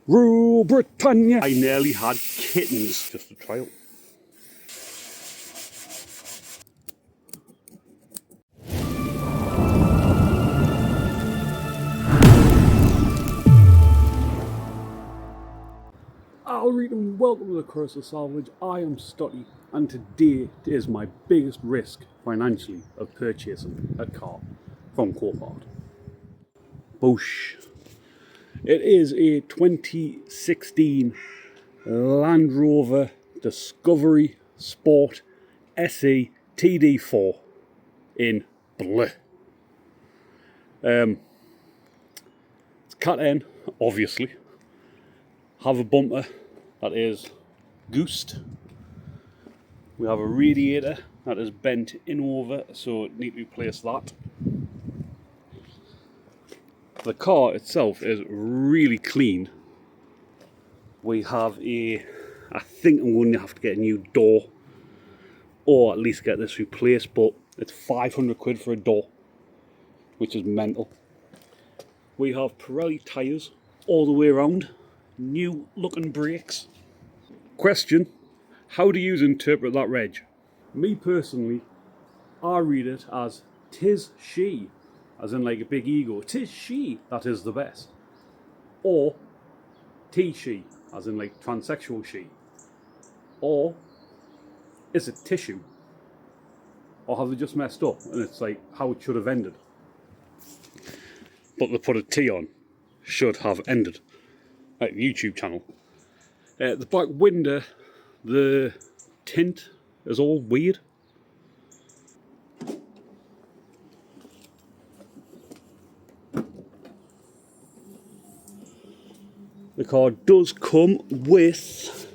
Rule Britannia! I nearly had kittens just a trial. I'll read and welcome to the Currus of Salvage. I am Stotty, and today is my biggest risk financially of purchasing a car from Copart. Boosh! It is a 2016 Land Rover Discovery Sport SE TD4 in blue. It's cut in, obviously. Have a bumper that is goosed. We have a radiator that is bent in over, so need to replace that. The car itself is really clean. We have I think I'm going to have to get a new door, or at least get this replaced, but it's 500 quid for a door, which is mental. We have Pirelli tyres all the way around, new looking brakes. Question, how do you interpret that reg? Me personally, I read it as "'tis she," as in like a big ego. "'Tis she that is the best." Or "T-she," as in like transsexual she. Or is it tissue? Or have they just messed up and it's like how it should have ended? But they put a T on, should have ended, like the YouTube channel. The back window, the tint is all weird. The car does come with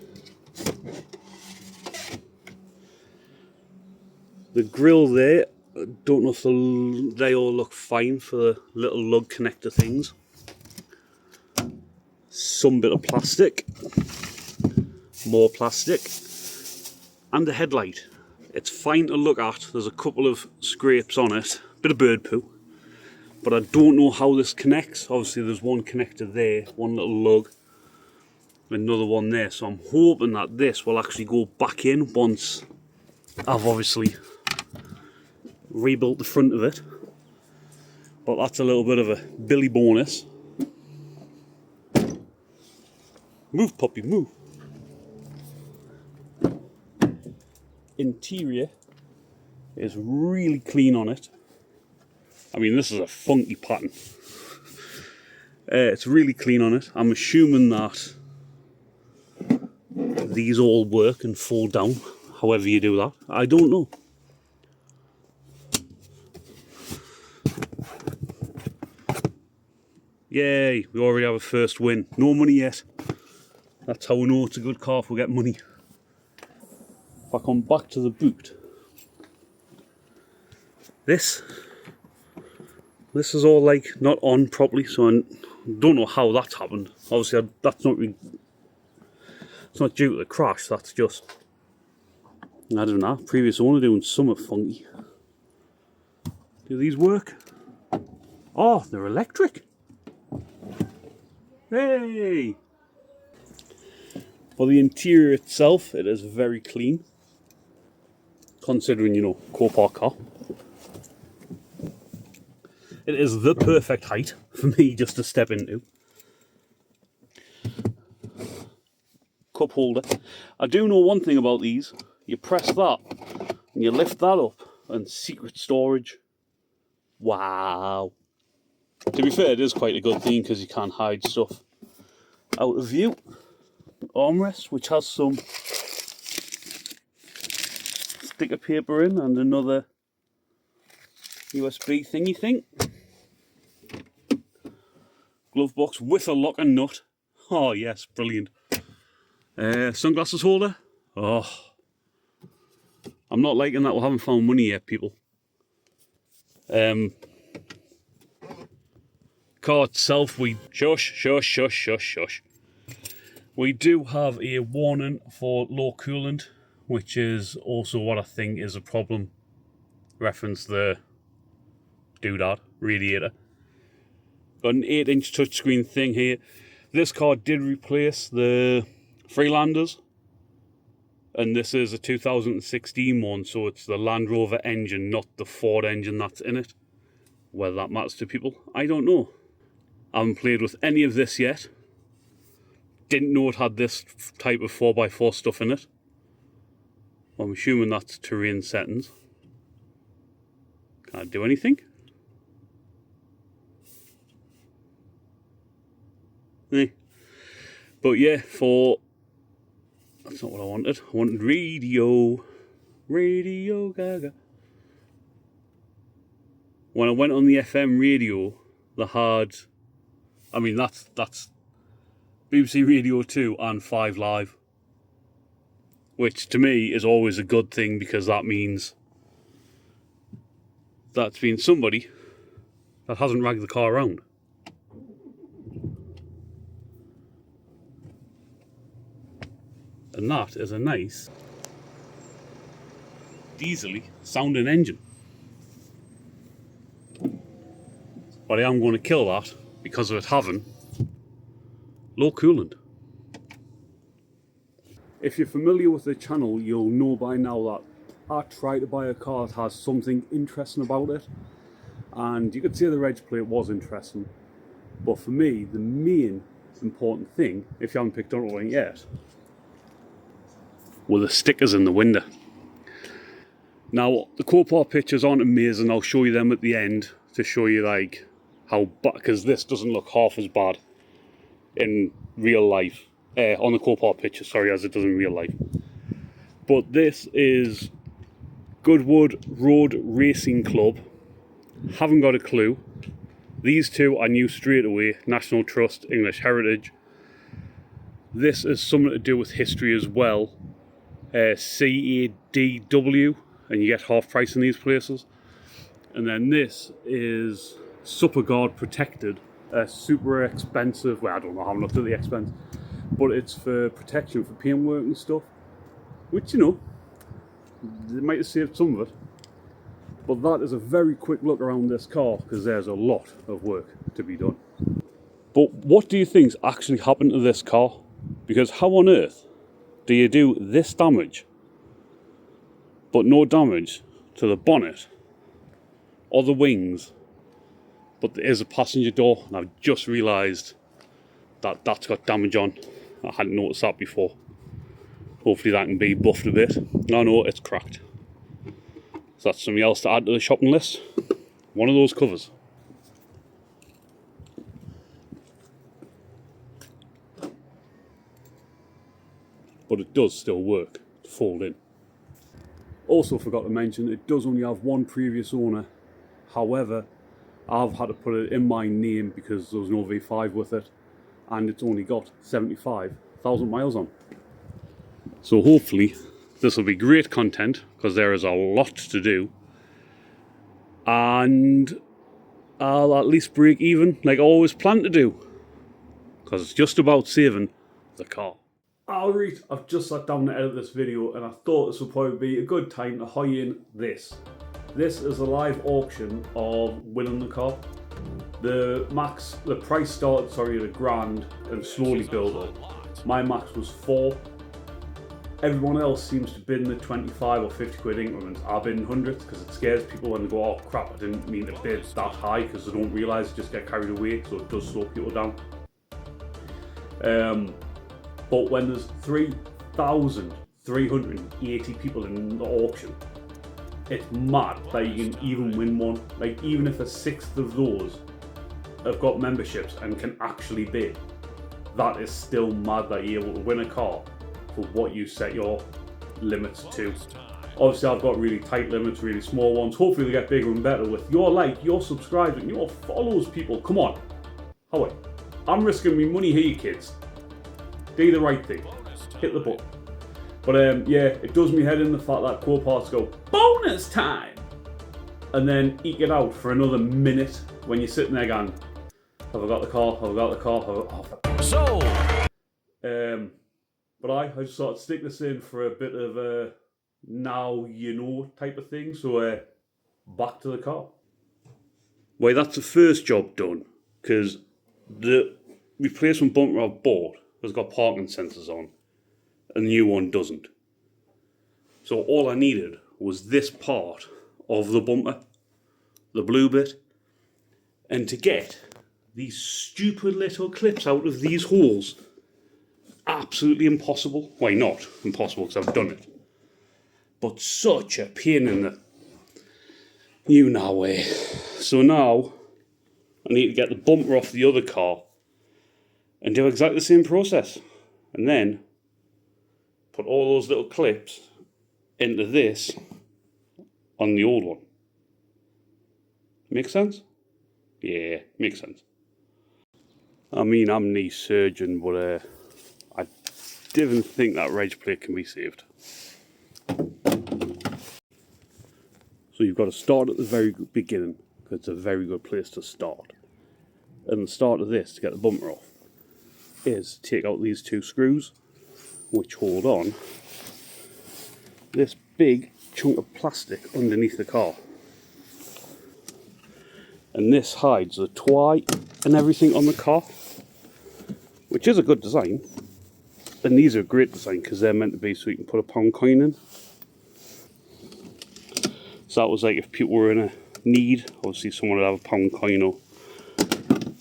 the grille there. I don't know if they all look fine for the little lug connector things. Some bit of plastic, more plastic, and the headlight. It's fine to look at. There's a couple of scrapes on it, bit of bird poo. But I don't know how this connects. Obviously there's one connector there, one little lug, another one there. So I'm hoping that this will actually go back in once I've obviously rebuilt the front of it. But that's a little bit of a Billy bonus. Move, puppy, move. Interior is really clean on it. I mean, this is a funky pattern. It's really clean on it. I'm assuming that these all work and fold down, however you do that. I don't know. Yay, we already have a first win. No money yet. That's how we know it's a good car if we get money. If I come back to the boot, this is all like not on properly, so I don't know how that's happened. Obviously that's not really, it's not due to the crash, that's just, I don't know, previous owner doing something funky. Do these work? Oh, they're electric. Hey! For the interior itself, it is very clean, considering, you know, Copart car. It is the perfect height for me just to step into. Cup holder. I do know one thing about these. You press that and you lift that up and secret storage. Wow. To be fair, it is quite a good thing because you can't hide stuff out of view. Armrest, which has some sticker paper in and another USB thingy thing. Glove box with a lock and nut. Oh yes, brilliant. Sunglasses holder. Oh, I'm not liking that we haven't found money yet, people. Car itself, we shush. We do have a warning for low coolant, which is also what I think is a problem. Reference the doodad radiator. Got an 8-inch touchscreen thing here. This car did replace the Freelanders, and this is a 2016 one, so it's the Land Rover engine, not the Ford engine that's in it. Whether that matters to people, I don't know. I haven't played with any of this yet. Didn't know it had this type of 4x4 stuff in it. I'm assuming that's terrain settings. Can't do anything. But yeah, that's not what I wanted. I wanted radio Gaga. When I went on the FM radio, they had, I mean that's BBC Radio 2 and 5 Live, which to me is always a good thing, because that means that's been somebody that hasn't ragged the car around. And that is a nice, diesely sounding engine. But I am going to kill that because of it having low coolant. If you're familiar with the channel, you'll know by now that I try to buy a car that has something interesting about it. And you could say the reg plate was interesting. But for me, the main important thing, if you haven't picked up on it yet, were the stickers in the window. Now, the Copart pictures aren't amazing. I'll show you them at the end to show you like how bad, because this doesn't look half as bad in real life. On the Copart picture, sorry, as it does in real life. But this is Goodwood Road Racing Club. Haven't got a clue. These two I knew straight away. National Trust, English Heritage. This is something to do with history as well. CADW, and you get half price in these places. And then this is Superguard Protected, super expensive, well I don't know how much of the expense, but it's for protection for paintwork and stuff, which, you know, they might have saved some of it. But that is a very quick look around this car, because there's a lot of work to be done. But what do you think's actually happened to this car? Because how on earth do you do this damage, but no damage to the bonnet or the wings, but there is a passenger door, and I've just realised that that's got damage on. I hadn't noticed that before. Hopefully that can be buffed a bit. No, it's cracked. So that's something else to add to the shopping list. One of those covers. But it does still work to fold in. Also forgot to mention, it does only have one previous owner. However, I've had to put it in my name because there was no V5 with it, and it's only got 75,000 miles on. So hopefully this will be great content, because there is a lot to do, and I'll at least break even like I always plan to do, because it's just about saving the car. Alright, I've just sat down to edit this video, and I thought this would probably be a good time to hire in this. This is a live auction of winning the car. The price started, at £1,000 and slowly built up. My max was 4. Everyone else seems to bid in the 25 or 50 quid increments. I bid in hundreds because it scares people when they go, oh crap, I didn't mean to bid that high, because they don't realise, just get carried away, so it does slow people down. But when there's 3,380 people in the auction, it's mad that you can even win one. Like, even if a sixth of those have got memberships and can actually bid, that is still mad that you're able to win a car for what you set your limits to. Obviously I've got really tight limits, really small ones. Hopefully they get bigger and better with your like, your subscribers, and your follows, people. Come on. Howie, I'm risking me money here, kids. Do the right thing. Hit the button. But yeah, it does me head in the fact that Coparts go, bonus time! And then eke it out for another minute when you're sitting there going, have I got the car? Have I got the car? So! But I just thought I'd stick this in for a bit of a now you know type of thing. So back to the car. Well, that's the first job done, because the replacement bumper I've bought has got parking sensors on, and the new one doesn't. So all I needed was this part of the bumper, the blue bit, and to get these stupid little clips out of these holes, absolutely impossible. Why not impossible, because I've done it. But such a pain in the way. So now I need to get the bumper off the other car and do exactly the same process. And then put all those little clips into this on the old one. Make sense? Yeah, makes sense. I mean, I'm no surgeon, but I didn't think that reg plate can be saved. So you've got to start at the very beginning, because it's a very good place to start. And the start of this, to get the bumper off, is take out these two screws, which hold on this big chunk of plastic underneath the car. And this hides the toy and everything on the car, which is a good design. And these are a great design because they're meant to be so you can put a pound coin in. So that was like if people were in a need, obviously someone would have a pound coin or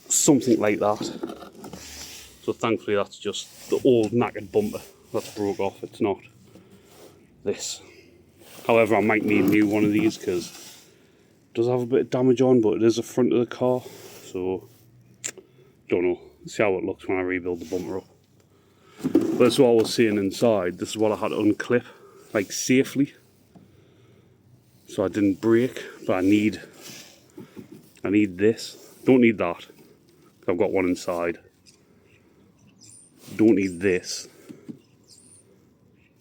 something like that. So thankfully that's just the old knackered bumper that's broke off, it's not this. However, I might need a new one of these because it does have a bit of damage on, but it is the front of the car, so don't know. See how it looks when I rebuild the bumper up. But that's what I was saying inside. This is what I had to unclip, like safely, so I didn't break. But I need this. Don't need that. I've got one inside. Don't need this,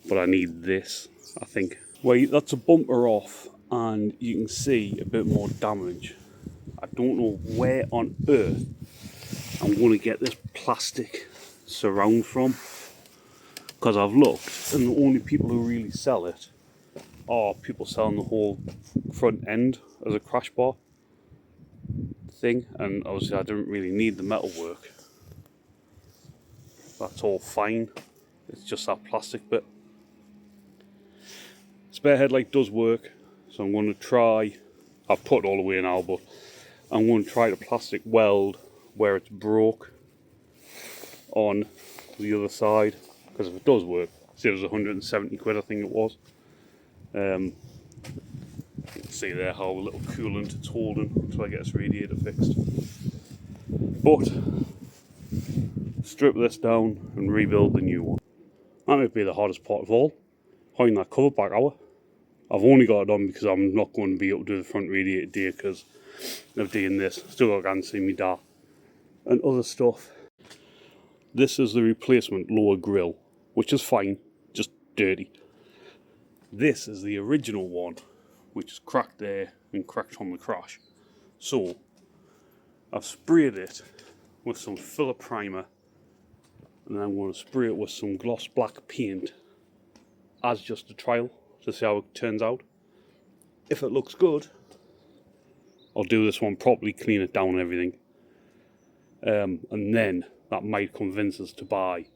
but I need this, I think. Wait, that's a bumper off, and you can see a bit more damage. I don't know where on earth I'm going to get this plastic surround from, because I've looked, and the only people who really sell it are people selling the whole front end as a crash bar thing, and obviously I didn't really need the metal work. That's all fine, it's just that plastic bit. Spare headlight does work, so I'm going to try, I've put it all away now, but I'm going to try to plastic weld where it's broke on the other side, because if it does work, see, it was 170 quid I think it was. You can see there how little coolant it's holding until I get this radiator fixed. But strip this down and rebuild the new one. That might be the hardest part of all, holding that cover back hour. I've only got it on because I'm not going to be able to do the front radiator today because of doing this. Still got to go and see me dad and other stuff. This is the replacement lower grille, which is fine, just dirty. This is the original one, which is cracked there and cracked from the crash. So I've sprayed it with some filler primer, and then I'm going to spray it with some gloss black paint as just a trial to see how it turns out. If it looks good, I'll do this one properly, clean it down and everything, and then that might convince us to buy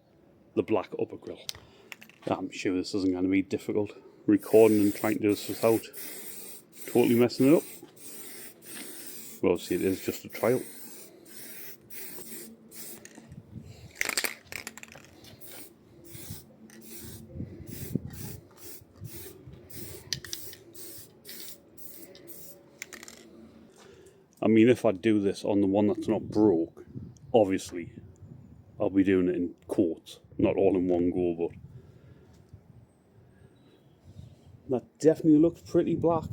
the black upper grille. I'm sure this isn't going to be difficult, recording and trying to do this without totally messing it up. Well, see, it is just a trial. I mean, if I do this on the one that's not broke, obviously I'll be doing it in quarts, not all in one go, but that definitely looks pretty black.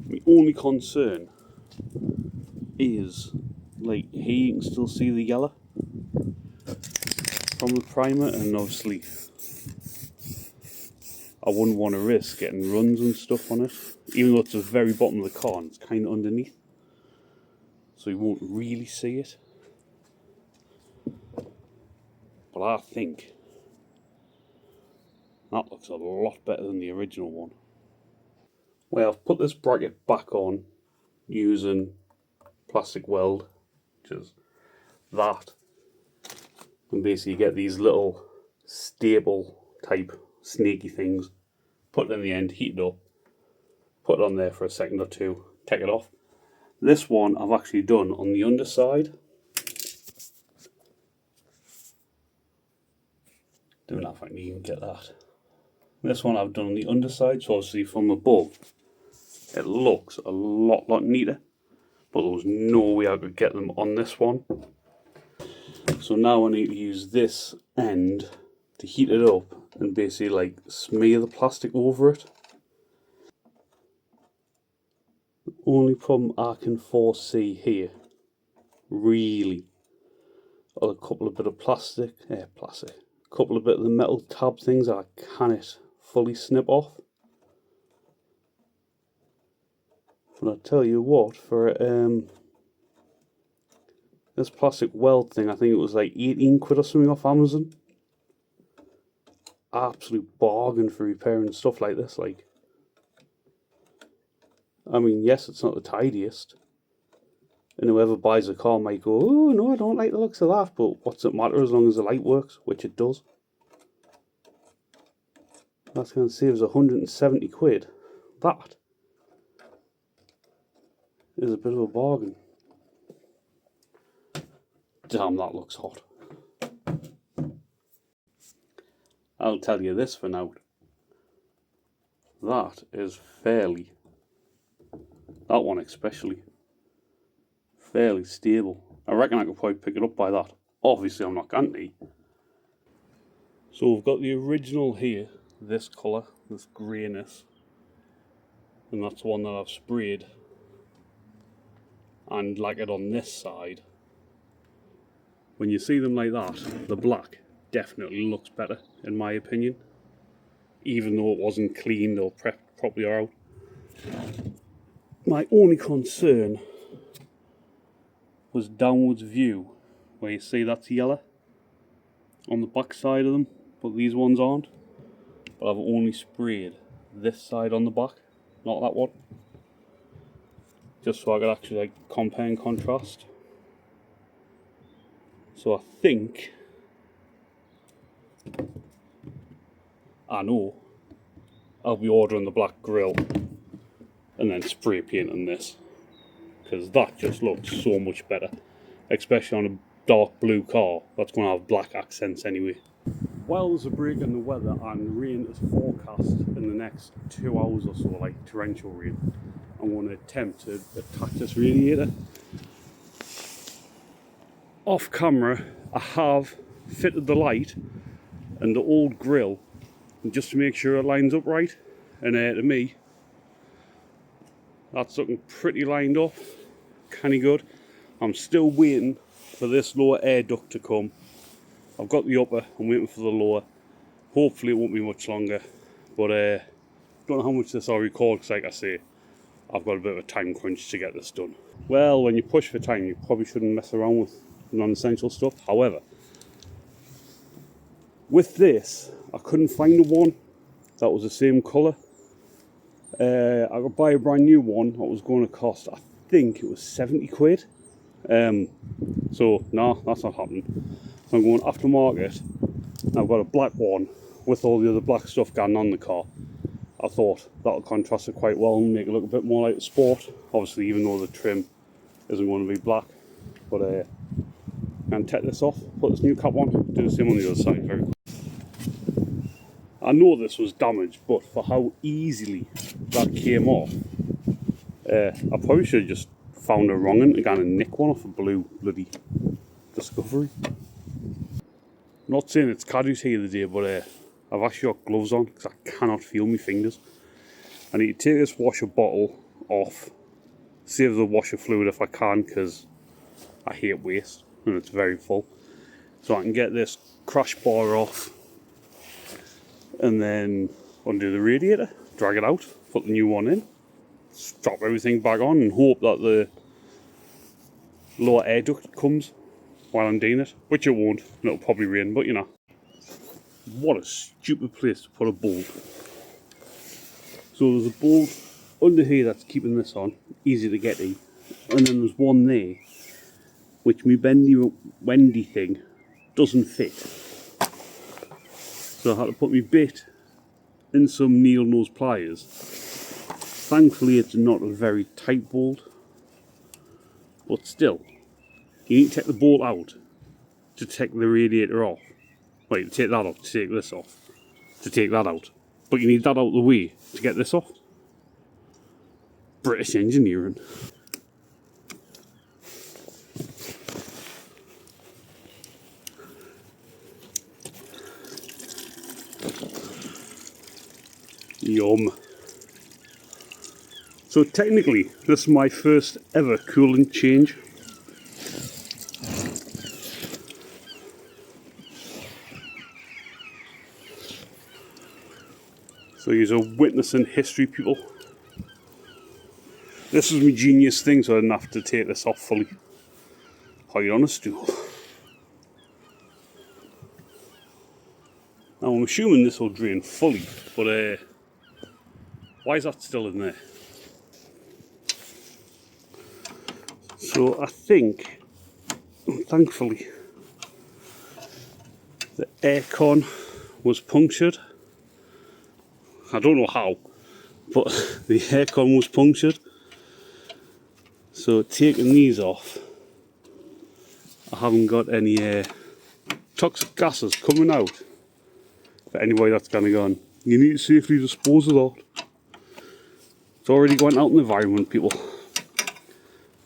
My only concern is, like, here you can still see the yellow from the primer, and obviously I wouldn't want to risk getting runs and stuff on it, even though it's at the very bottom of the car and it's kind of underneath, so you won't really see it. But I think that looks a lot better than the original one. Well, I've put this bracket back on using plastic weld, which is that, and basically you get these little staple type snaky things, put it in the end, heat it up, put it on there for a second or two, take it off. This one I've actually done on the underside. Don't know if I can even get that. This one I've done on the underside, so obviously from above it looks a lot neater, but there was no way I could get them on this one. So now I need to use this end to heat it up and basically like smear the plastic over it. The only problem I can foresee here, really, are a couple of bit of a couple of bit of the metal tab things I cannot fully snip off. But I tell you what, for this plastic weld thing, I think it was like 18 quid or something off Amazon. Absolute bargain for repairing stuff like this. Like, I mean, yes, it's not the tidiest, and whoever buys a car might go, oh no, I don't like the looks of that, but what's it matter as long as the light works, which it does. That's going to save us 170 quid. That is a bit of a bargain. Damn, that looks hot. I'll tell you this for now. That is fairly, that one especially, fairly stable. I reckon I could probably pick it up by that. Obviously I'm not going to. So we've got the original here, this colour, this greyness, and that's the one that I've sprayed and lacquered on this side. When you see them like that, the black definitely looks better in my opinion, even though it wasn't cleaned or prepped properly out. My only concern was downwards view, where you see that's yellow on the back side of them, but these ones aren't. But I've only sprayed this side on the back, not that one, just so I could actually like compare and contrast. So I think, I know, I'll be ordering the black grille and then spray painting this, because that just looks so much better, especially on a dark blue car that's going to have black accents anyway. While there's a break in the weather and rain is forecast in the next 2 hours or so, like torrential rain, I'm going to attempt to attack this radiator. Off camera I have fitted the light and the old grille just to make sure it lines up right, and to me that's looking pretty lined up, kinda good. I'm still waiting for this lower air duct to come. I've got the upper, I'm waiting for the lower. Hopefully it won't be much longer, but don't know how much this I'll record, because like I say, I've got a bit of a time crunch to get this done. Well, when you push for time, you probably shouldn't mess around with non-essential stuff. However, with this, I couldn't find a one that was the same colour. I could buy a brand new one that was going to cost, I think it was 70 quid. So, no, that's not happening. I'm going aftermarket. I've got a black one with all the other black stuff going on the car. I thought that'll contrast it quite well and make it look a bit more like a Sport. Obviously, even though the trim isn't going to be black. But I'm going to take this off, put this new cap on, do the same on the other side very quick. I know this was damaged, but for how easily that came off, I probably should have just found a wrong one and gone and nick one off a blue bloody Discovery. Not saying it's caddies here today, but I've actually got gloves on because I cannot feel my fingers. I need to take this washer bottle off, save the washer fluid if I can, because I hate waste and it's very full. So I can get this crash bar off and then undo the radiator, drag it out, put the new one in, strap everything back on and hope that the lower air duct comes while I'm doing it, which it won't, and it'll probably rain, but you know. What a stupid place to put a bulb. So there's a bulb under here that's keeping this on, easy to get in, and then there's one there which my bendy wendy thing doesn't fit, so I had to put my bit in some needle nose pliers. Thankfully it's not a very tight bolt, but still you need to take the bolt out to take the radiator off. Wait, to take that off, to take this off, to take that out, but you need that out of the way to get this off. British engineering. Yum. So technically this is my first ever coolant change. So you're witnessing history, people. This was my genius thing, so I didn't have to take this off fully. Hide on a stool. Now I'm assuming this will drain fully, but why is that still in there? So I think, thankfully, the aircon was punctured. I don't know how, but the aircon was punctured. So taking these off, I haven't got any toxic gases coming out. For anybody that's kind of gone, you need to safely dispose of that. It's already going out in the environment, people,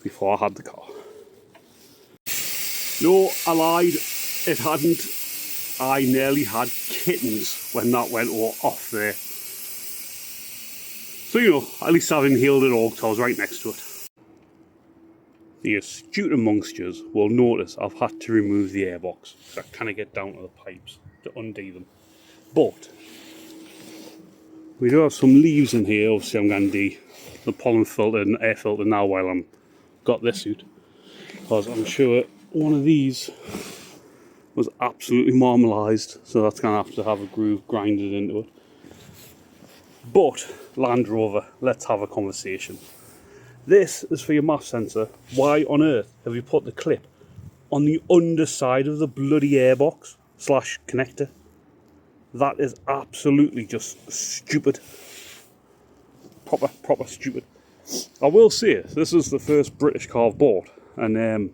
before I had the car. No, I lied, it hadn't. I nearly had kittens when that went off there. So, you know, at least I've inhaled it all because I was right next to it. The astute amongst you will notice I've had to remove the airbox, so I kind of get down to the pipes to undo them. But we do have some leaves in here. Obviously I'm going to do the pollen filter and air filter now while I'm got this out, because I'm sure one of these was absolutely marmalised, so that's going to have a groove grinded into it. But Land Rover, let's have a conversation. This is for your MAF sensor. Why on earth have you put the clip on the underside of the bloody airbox / connector? That is absolutely just stupid. Proper stupid. I will say, this is the first British car I've bought, and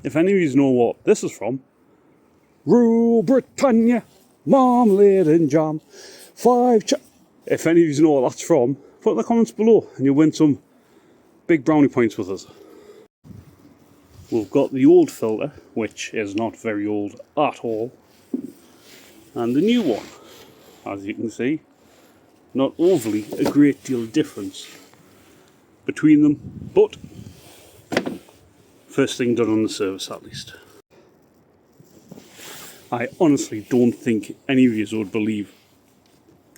if any of you know what this is from, Rule Britannia, marmalade and jam, if any of you know what that's from, put in the comments below and you'll win some big brownie points with us. We've got the old filter, which is not very old at all, and the new one. As you can see, not overly a great deal of difference between them, but first thing done on the service at least. I honestly don't think any of you would believe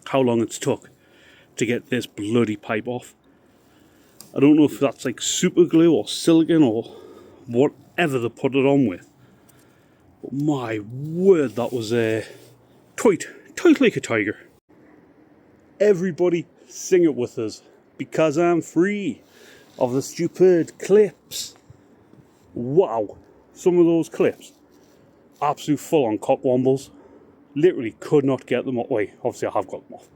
how long it's took to get this bloody pipe off. I don't know if that's like super glue or silicone or whatever they put it on with, but my word, that was tight like a tiger. Everybody sing it with us, because I'm free of the stupid clips. Wow, some of those clips, absolute full on cockwombles. Literally could not get them off. Wait, obviously I have got them off,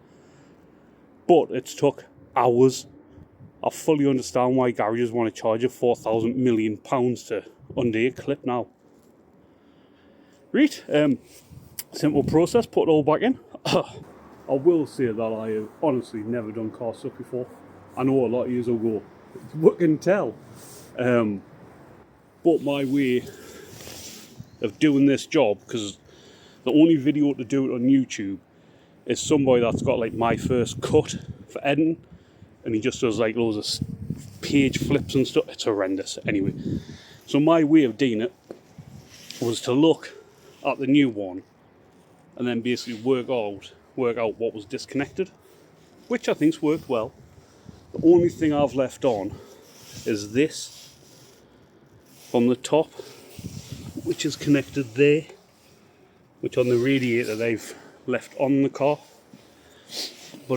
but it's took hours. I fully understand why garages want to charge you £4,000 million to undo a clip now. Right, simple process, put it all back in. I will say that I have honestly never done car stuff before. I know a lot of years ago, what can tell. But my way of doing this job, because the only video to do it on YouTube is somebody that's got like my first cut for editing, and he just does like loads of page flips and stuff. It's horrendous. Anyway, so my way of doing it was to look at the new one and then basically work out what was disconnected, which I think's worked well. The only thing I've left on is this from the top, which is connected there, which on the radiator they've left on the car. But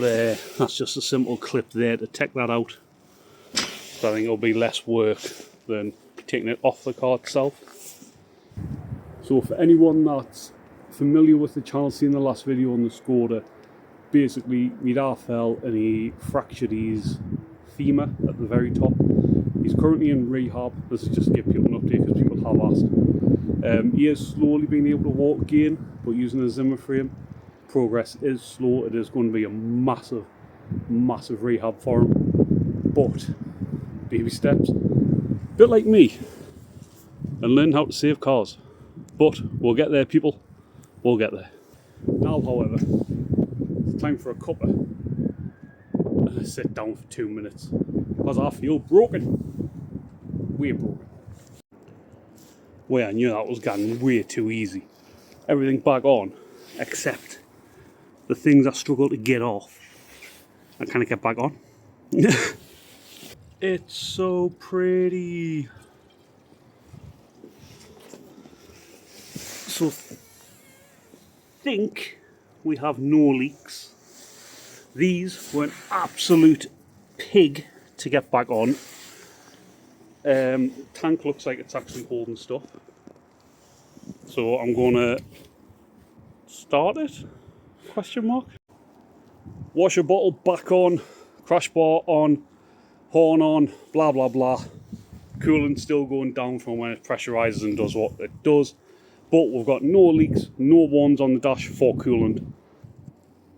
that's just a simple clip there to take that out. So I think it'll be less work than taking it off the car itself. So for anyone that's familiar with the channel, seen the last video on the Skoda, basically my dad fell and he fractured his femur at the very top. He's currently in rehab. This is just to give people an update because people have asked. He is slowly being able to walk again, but using a Zimmer frame. Progress is slow. It is going to be a massive rehab for him, but baby steps, bit like me, and learn how to save cars. But we'll get there, people, we'll get there. Now however, it's time for a cuppa, and I sit down for 2 minutes because I feel broken. Way broken. Well, I knew that was getting way too easy. Everything back on except the things I struggle to get off, I kind of get back on. It's so pretty. So think we have no leaks. These were an absolute pig to get back on. Tank looks like it's actually holding stuff. So I'm gonna start it? Question mark. Washer bottle back on, crash bar on, horn on, blah blah blah. Coolant still going down from when it pressurizes and does what it does. But we've got no leaks, no warns on the dash for coolant.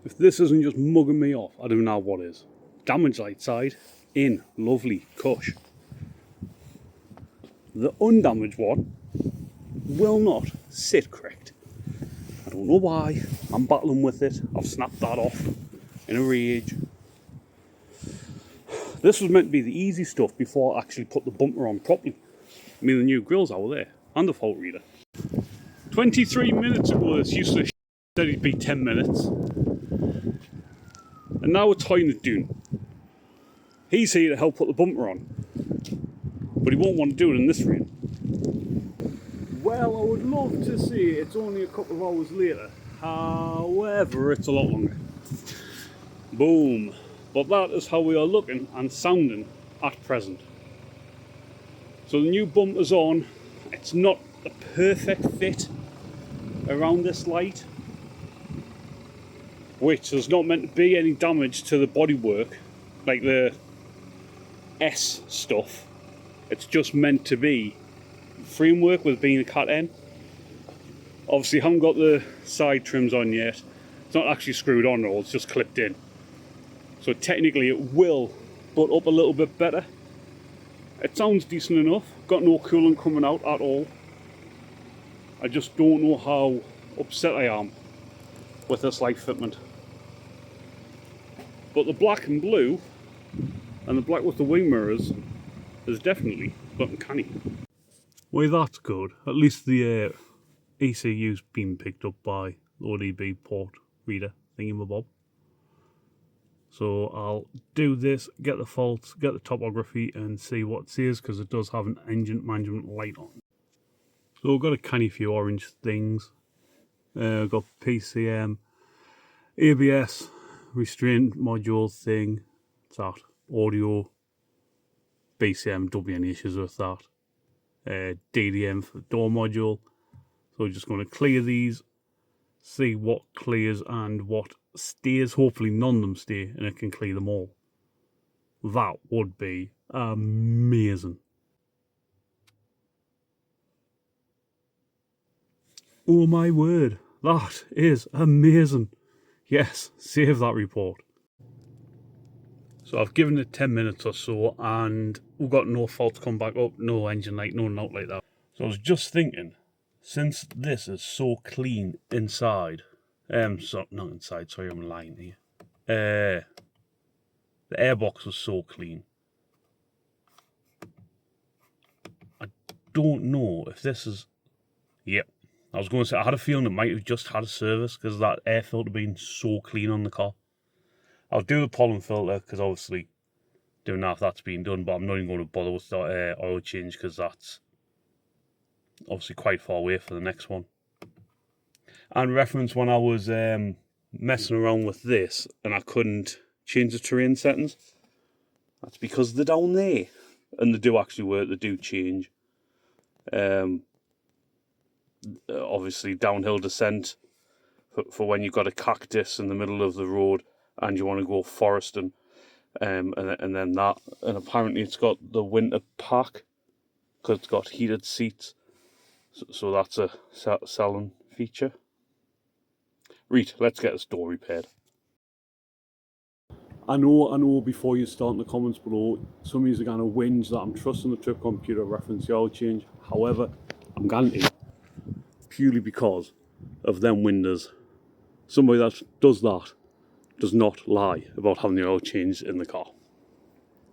If this isn't just mugging me off, I don't know what is. Damage light side in, lovely, cush. The undamaged one will not sit correct. I don't know why. I'm battling with it. I've snapped that off in a rage. This was meant to be the easy stuff before I actually put the bumper on properly. I mean, the new grills are there and the fault reader. 23 minutes ago, this useless said it'd be 10 minutes. And now it's Hoyne doing. He's here to help put the bumper on, but he won't want to do it in this rain. Well, I would love to say it's only a couple of hours later. However, it's a lot longer. Boom. But that is how we are looking and sounding at present. So the new bumper's on. It's not the perfect fit around this light, which there's not meant to be any damage to the bodywork, like the S stuff. It's just meant to be framework with being a cat N. Obviously haven't got the side trims on yet. It's not actually screwed on at all, it's just clipped in. So technically it will butt up a little bit better. It sounds decent enough. Got no coolant coming out at all. I just don't know how upset I am with this light fitment. But the black and blue, and the black with the wing mirrors, is definitely looking canny. Well, that's good. At least the ECU's been picked up by the ODB port reader thingamabob. So I'll do this, get the faults, get the topography and see what it says, because it does have an engine management light on. So I've got a canny few orange things. I've got PCM, ABS, restraint module thing, it's that, audio, BCM, don't be any issues with that. DDM for the door module. So we're just going to clear these, see what clears and what stays. Hopefully none of them stay and it can clear them all. That would be amazing. Oh my word, that is amazing. Yes, save that report. So I've given it 10 minutes or so and we've got no faults come back up, no engine light, no note like that. So I was just thinking, since this is so clean inside, so not inside, sorry, I'm lying here. The airbox was so clean. I don't know if this is, yep. I was going to say, I had a feeling it might have just had a service because that air filter being so clean on the car. I'll do the pollen filter because obviously don't know if that's been done, but I'm not even going to bother with the oil change because that's obviously quite far away for the next one. And reference when I was messing around with this and I couldn't change the terrain settings. That's because they're down there. And they do actually work, they do change. Obviously downhill descent for when you've got a cactus in the middle of the road and you want to go foresting. And then that. And apparently it's got the winter pack because it's got heated seats. So that's a selling feature. Right, let's get this door repaired. I know before you start in the comments below, some of you are going to whinge that I'm trusting the trip computer reference the oil change. However, I'm going to, purely because of them windows. Somebody that does that does not lie about having the oil changed in the car.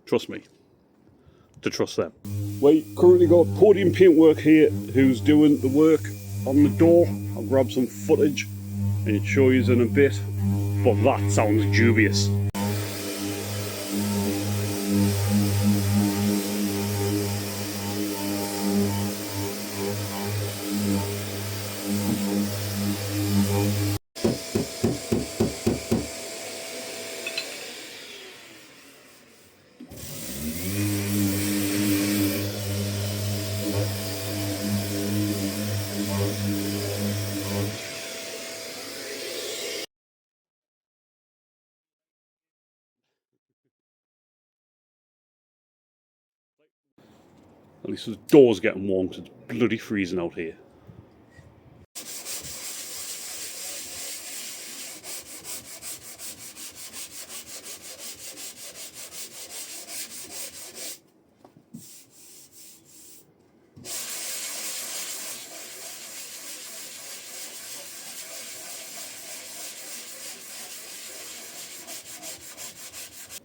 Trust me, to trust them. We currently got Podium Paintworx here who's doing the work on the door. I'll grab some footage and show you in a bit, but that sounds dubious. At least the door's getting warm because it's bloody freezing out here.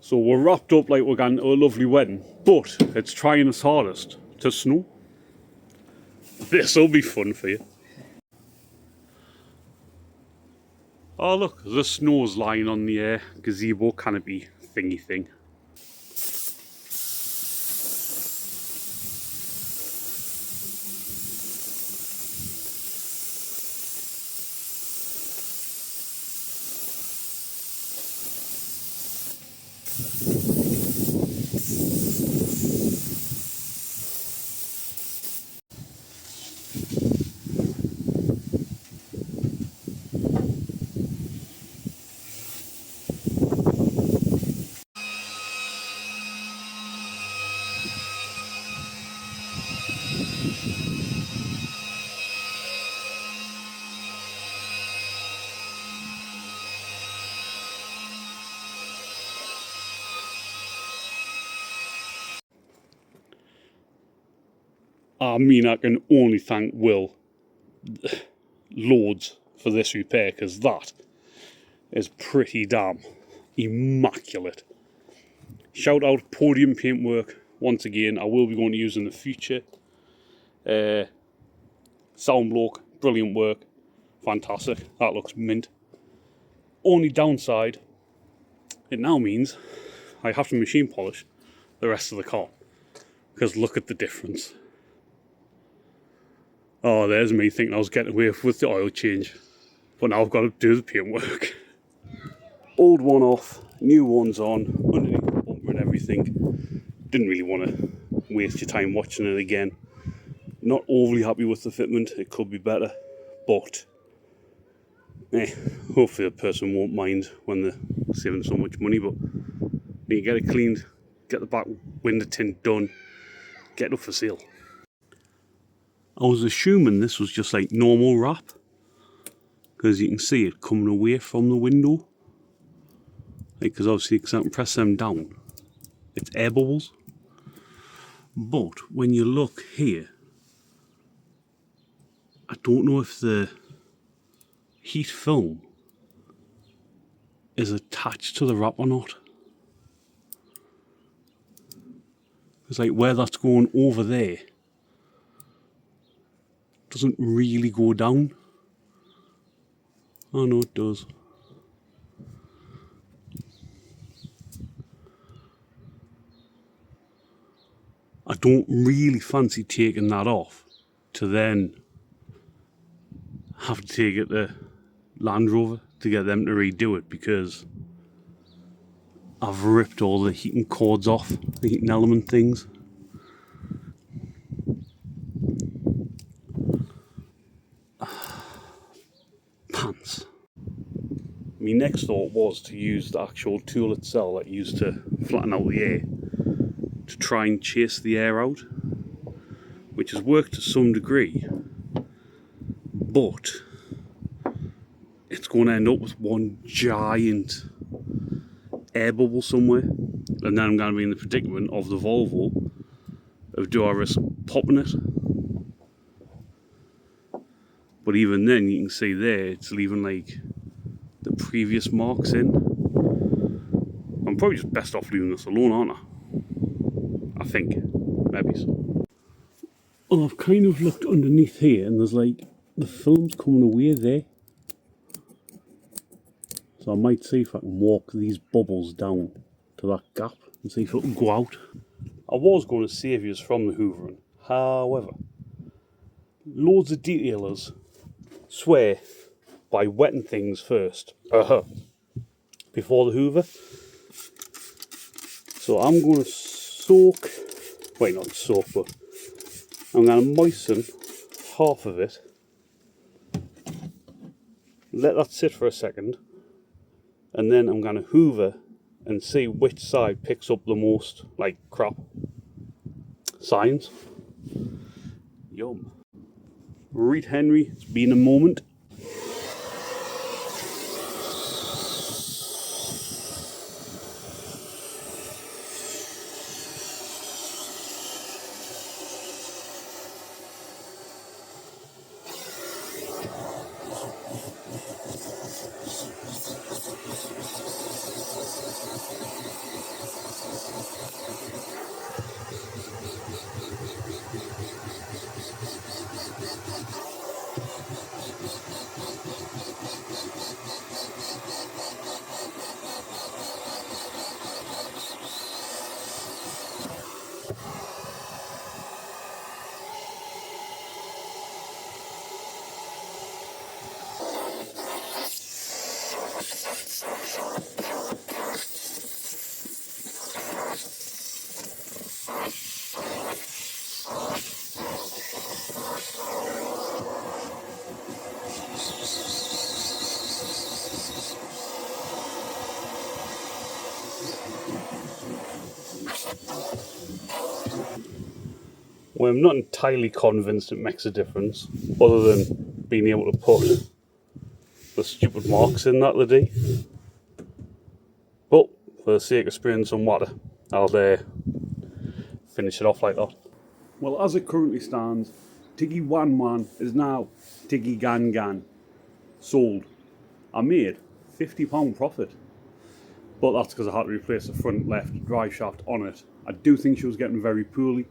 So we're wrapped up like we're going to a lovely wedding, but it's trying its hardest to snow. This'll be fun for you. Oh look, the snow's lying on the gazebo canopy thingy thing. I mean, I can only thank Will loads for this repair, because that is pretty damn immaculate. Shout out Podium Paintworx once again. I will be going to use in the future. Sound bloke, brilliant work, fantastic. That looks mint. Only downside, it now means I have to machine polish the rest of the car, because look at the difference. Oh, there's me thinking I was getting away with the oil change, but now I've got to do the paintwork. Old one off, new one's on, underneath the bumper and everything. Didn't really want to waste your time watching it again. Not overly happy with the fitment, it could be better, but hopefully the person won't mind when they're saving so much money. But you get it cleaned, get the back window tint done, get it up for sale. I was assuming this was just like normal wrap, because you can see it coming away from the window. Because obviously, because I can press them down, it's air bubbles. But when you look here, I don't know if the heat film is attached to the wrap or not. It's like where that's going over there doesn't really go down. Oh no, it does. I don't really fancy taking that off to then have to take it to Land Rover to get them to redo it because I've ripped all the heating cords off, the heating element things. Pants. My next thought was to use the actual tool itself that used to flatten out the air to try and chase the air out, which has worked to some degree, but it's going to end up with one giant air bubble somewhere, and then I'm going to be in the predicament of the Volvo of do I risk popping it. But even then, you can see there it's leaving like the previous marks in. I'm probably just best off leaving this alone, aren't I think, maybe so. Well, I've kind of looked underneath here and there's like the film's coming away there. So I might see if I can walk these bubbles down to that gap and see if it will go out. I was going to save you from the hoovering, however, loads of detailers swear by wetting things first before the hoover. So I'm going to soak, wait, not soak, but I'm going to moisten half of it, let that sit for a second, and then I'm going to hoover and see which side picks up the most like crap signs. Yum. Right, Henry, it's been a moment. Well, I'm not entirely convinced it makes a difference, other than being able to put the stupid marks in that the day. But for the sake of spraying some water, I'll finish it off like that. Well, as it currently stands, Tiggy Wan Wan is now Tiggy Gan Gan. Sold. I made £50 profit. But that's because I had to replace the front left drive shaft on it. I do think she was getting very poorly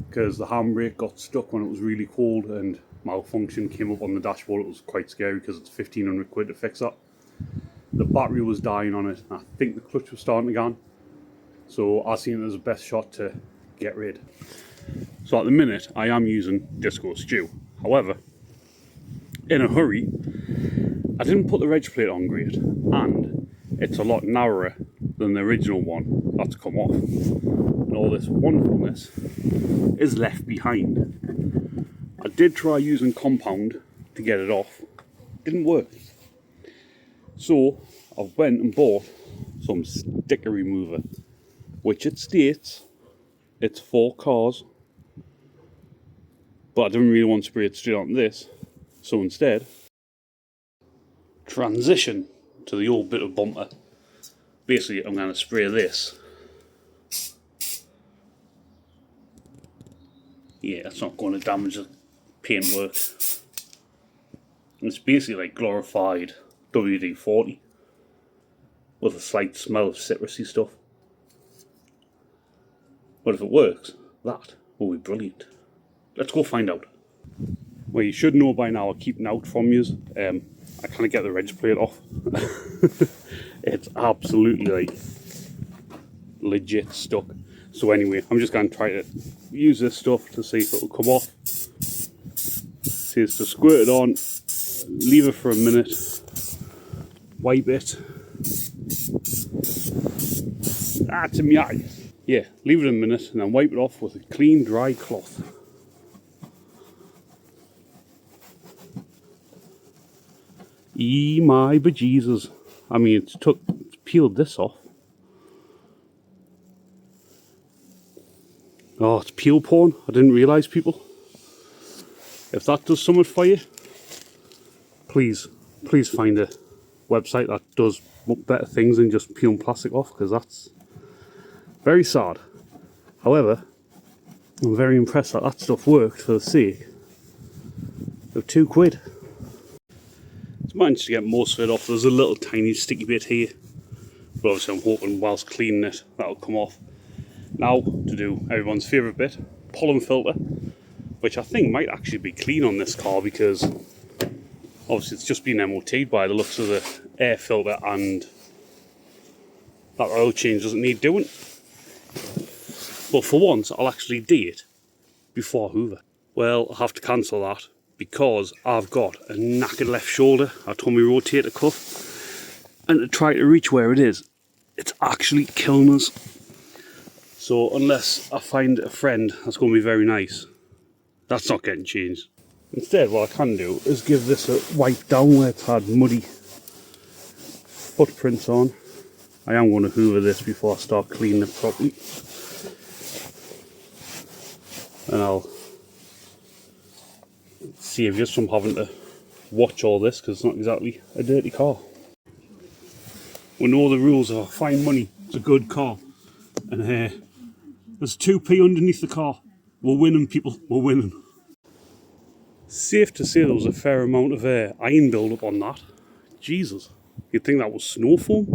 because the handbrake got stuck when it was really cold and malfunction came up on the dashboard. It was quite scary because it's 1,500 quid to fix that. The battery was dying on it and I think the clutch was starting again. So I seen it as the best shot to get rid. So at the minute I am using Disco Stew. However, in a hurry, I didn't put the reg plate on great and it's a lot narrower than the original one that's come off. And all this wonderfulness is left behind. I did try using compound to get it off. Didn't work. So I went and bought some sticker remover, which it states it's for cars, but I didn't really want to spray it straight on this, so instead transition to the old bit of bumper. Basically I'm going to spray this. Yeah, it's not going to damage the paintwork. It's basically like glorified WD-40 with a slight smell of citrusy stuff. But if it works, that will be brilliant. Let's go find out. Well, you should know by now I keep out from you. I kind of get the reg plate off. It's absolutely like legit stuck. So anyway, I'm just going to try to use this stuff to see if it will come off. See, it's just squirt it on, leave it for a minute, wipe it. That's in my eye. Yeah, leave it a minute and then wipe it off with a clean, dry cloth. My bejesus. I mean, it's peeled this off. Oh, it's peel porn. I didn't realise, people. If that does something for you, please find a website that does better things than just peeling plastic off, because that's very sad. However, I'm very impressed that stuff worked for the sake of £2. It's managed to get most of it off. There's a little tiny sticky bit here, but obviously I'm hoping whilst cleaning it that'll come off. Now to do everyone's favourite bit, pollen filter, which I think might actually be clean on this car, because obviously it's just been MOT'd by the looks of the air filter, and that oil change doesn't need doing. But for once I'll actually do it before hoover. Well, I'll have to cancel that because I've got a knackered left shoulder. I told me rotate the cuff, and to try to reach where it is, it's actually killing us. So unless I find a friend that's going to be very nice, that's not getting changed. Instead, what I can do is give this a wipe down where it's had muddy footprints on. I am going to hoover this before I start cleaning it properly. And I'll save you from having to watch all this, because it's not exactly a dirty car. We know the rules are find money, it's a good car. And there's 2p underneath the car. We're winning, people, we're winning. Safe to say there was a fair amount of iron build up on that. Jesus, you'd think that was snow foam.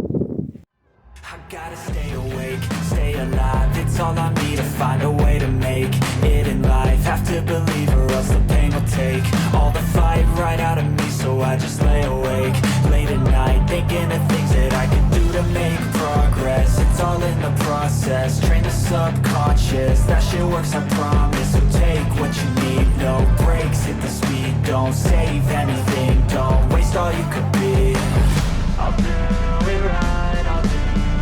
I gotta stay awake, stay alive. It's all on me to find a way to make it in life. Have to believe or else the pain will take all the fight right out of me. So I just lay awake, late at night, thinking of things that I could do to make progress. It's all in the process, train the subconscious. That shit works, I promise. So take what you need, no breaks, hit the speed. Don't save anything, don't waste all you could be. I'll do it right, I'll do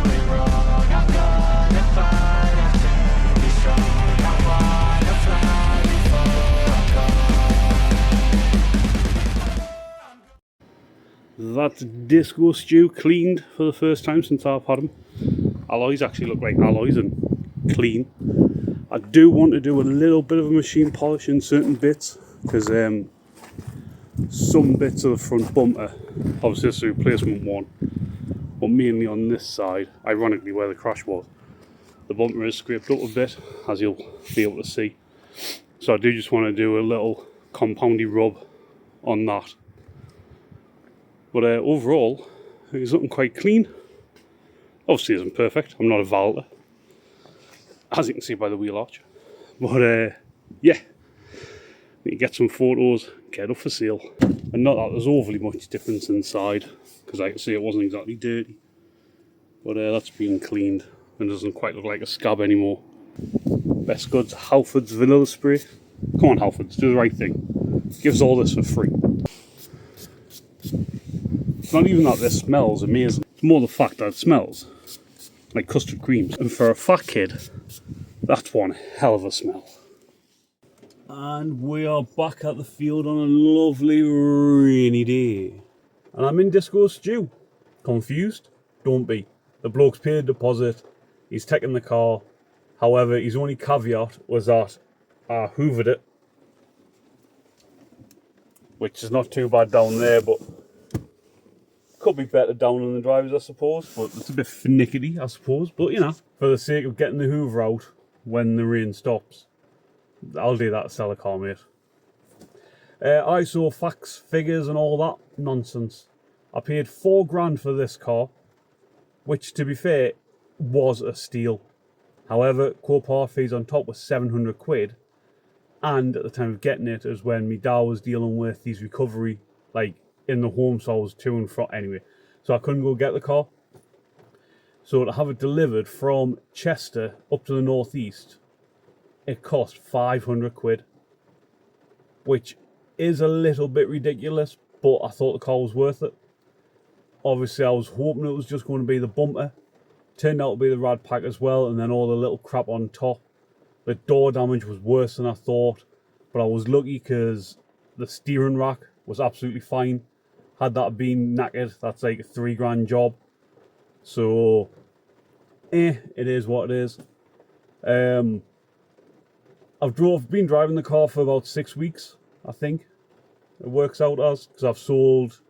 it wrong. I'm gonna fight, I'm to be strong. I wanna fly before I'm gone. That's Disco Stew cleaned for the first time since I've had them. Alloys actually look like alloys and clean. I do want to do a little bit of a machine polish in certain bits, because some bits of the front bumper, obviously this is the replacement one, but mainly on this side, ironically where the crash was, the bumper is scraped up a bit, as you'll be able to see. So I do just want to do a little compoundy rub on that. But overall, it's looking quite clean. Obviously it isn't perfect, I'm not a vaulter, as you can see by the wheel arch. But yeah, need to get some photos, get up for sale. And not that there's overly much difference inside, because I can see it wasn't exactly dirty. But that's been cleaned and doesn't quite look like a scab anymore. Best goods, Halford's vanilla spray. Come on Halfords, do the right thing. Give us all this for free. It's not even that this smells amazing, it's more the fact that it smells like custard creams. And for a fat kid, that's one hell of a smell. And we are back at the field on a lovely rainy day. And I'm in Disco Stew. Confused? Don't be. The bloke's paid a deposit, he's taken the car. However, his only caveat was that I hoovered it, which is not too bad down there, but could be better down on the drivers, I suppose. But it's a bit finicky, I suppose. But you know, for the sake of getting the hoover out when the rain stops, I'll do that to sell a car, mate. ISO facts, figures and all that nonsense. I paid £4 for this car, which to be fair was a steal. However, Copart fees on top was £700, and at the time of getting it was when my dad was dealing with these recovery, like in the home, so I was to and from anyway. So I couldn't go get the car. So to have it delivered from Chester up to the northeast, it cost £500, which is a little bit ridiculous, but I thought the car was worth it. Obviously I was hoping it was just going to be the bumper. Turned out to be the rad pack as well, and then all the little crap on top. The door damage was worse than I thought, but I was lucky because the steering rack was absolutely fine. Had that been knackered, that's like a £3 job. So, it is what it is. I've been driving the car for about 6 weeks, I think. It works out as, because I've sold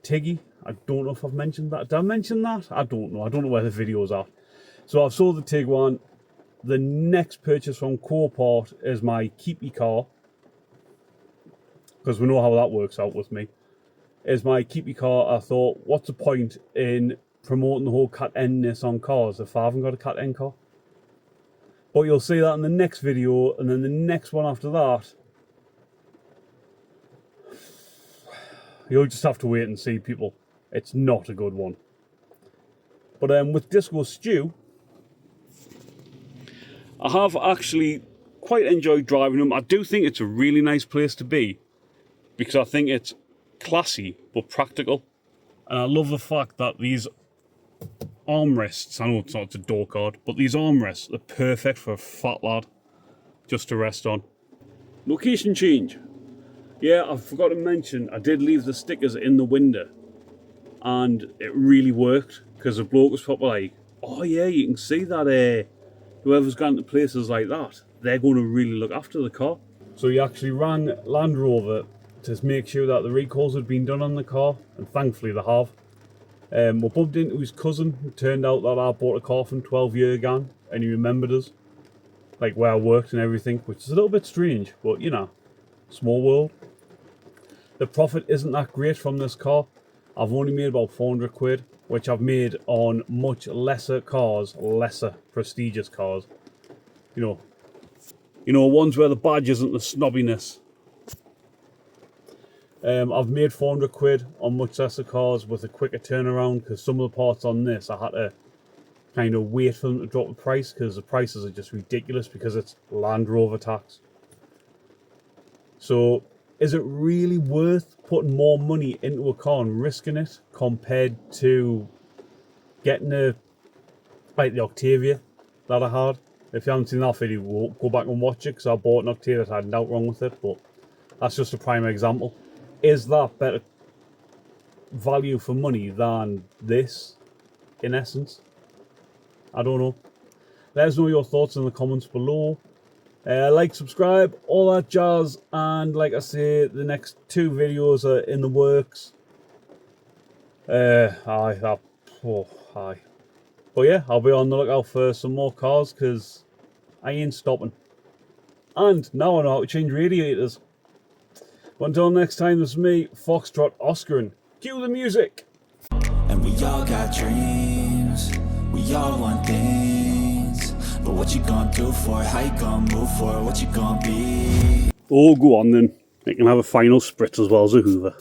Tiggy. I don't know if I've mentioned that. Did I mention that? I don't know. I don't know where the video's at. So I've sold the Tig one. The next purchase from Copart is my keepy car. Because we know how that works out with me. Is my keepy car. I thought, what's the point in promoting the whole cat endness on cars if I haven't got a cat end car? But you'll see that in the next video, and then the next one after that. You'll just have to wait and see, people. It's not a good one. But with Disco Stew, I have actually quite enjoyed driving them. I do think it's a really nice place to be, because I think it's classy but practical. And I love the fact that these armrests, I know it's not a door card, but these armrests are perfect for a fat lad just to rest on. Location change. Yeah, I forgot to mention, I did leave the stickers in the window, and it really worked, because the bloke was probably like, oh yeah, you can see that whoever's gone to places like that, they're going to really look after the car. So he actually rang Land Rover to make sure that the recalls had been done on the car, and thankfully they have. We bumped into his cousin. It turned out that I bought a car from 12-year ago, and he remembered us, like where I worked and everything, which is a little bit strange, but you know, small world. The profit isn't that great from this car. I've only made about 400 quid, which I've made on much lesser cars, lesser prestigious cars. You know, ones where the badge isn't the snobbiness. I've made 400 quid on much lesser cars with a quicker turnaround, because some of the parts on this I had to kind of wait for them to drop the price, because the prices are just ridiculous because it's Land Rover tax. So, is it really worth putting more money into a car and risking it compared to getting like the Octavia that I had? If you haven't seen that video, go back and watch it, because I bought an Octavia that had nothing wrong with it, but that's just a prime example. Is that better value for money than this, in essence? I don't know. Let us know your thoughts in the comments below. Like, subscribe, all that jazz, and like I say, the next 2 videos are in the works. But yeah, I'll be on the lookout for some more cars, because I ain't stopping. And now I know how to change radiators. But until next time, this is me, Foxtrot Oscarin. Cue the music! And we all got dreams, we all want things, but what you gonna do for it, how you gonna move for it, what you gonna be? Oh, go on then. You can have a final spritz as well as a Hoover.